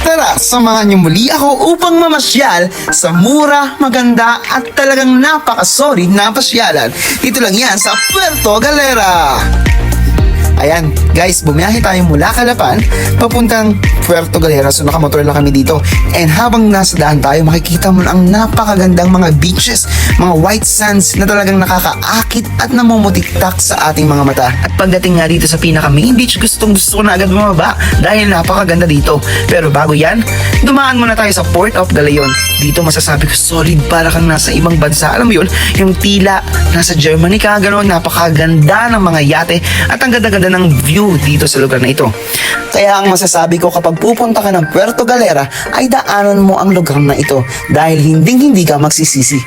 Tara, samahan niyo muli ako upang mamasyal sa mura, maganda at talagang napaka-solid na pasyalan. Dito lang yan sa Puerto Galera. Ayan, guys, bumiyahe tayo mula Calapan papuntang Puerto Galera. So nakamotor lang kami dito. And habang nasa daan tayo, makikita mo ang napakagandang mga beaches, mga white sands na talagang nakakaakit at namumutiktak sa ating mga mata. At pagdating nga dito sa pinaka main beach, gusto ko na agad bumaba dahil napakaganda dito. Pero bago yan, dumaan muna tayo sa Port of Galayon. Dito masasabi ko solid, para kang nasa ibang bansa. Alam mo yun, yung tila nasa Germany ka, gano'n, napakaganda ng mga yate at ang ganda-ganda ng view dito sa lugar na ito. Kaya ang masasabi ko, kapag pupunta ka ng Puerto Galera, ay daanan mo ang lugar na ito dahil hindi ka magsisisi.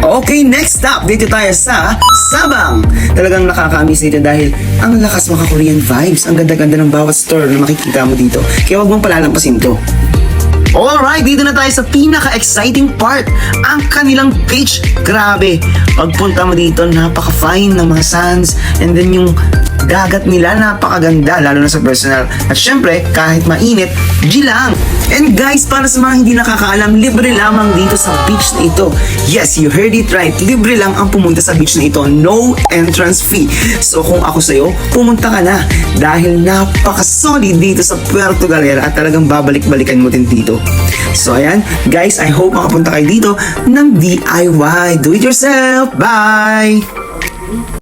Okay, next stop, dito tayo sa Sabang. Talagang nakaka-miss dito dahil ang lakas mga Korean vibes. Ang ganda-ganda ng bawat store na makikita mo dito. Kaya huwag mong palalampasin to. Alright, dito na tayo sa pinaka-exciting part, ang kanilang beach. Grabe, pagpunta mo dito, napaka-fine ng mga sands, and then yung dagat nila, napakaganda, lalo na sa personal. At syempre, kahit mainit, G lang. And guys, para sa mga hindi nakakaalam, libre lamang dito sa beach na ito. Yes, you heard it right, libre lang ang pumunta sa beach na ito, no entrance fee. So kung ako sa'yo, pumunta ka na dahil napaka-solid dito sa Puerto Galera at talagang babalik-balikan mo din dito. So ayan, guys, I hope makapunta kayo dito ng DIY. Do it yourself. Bye!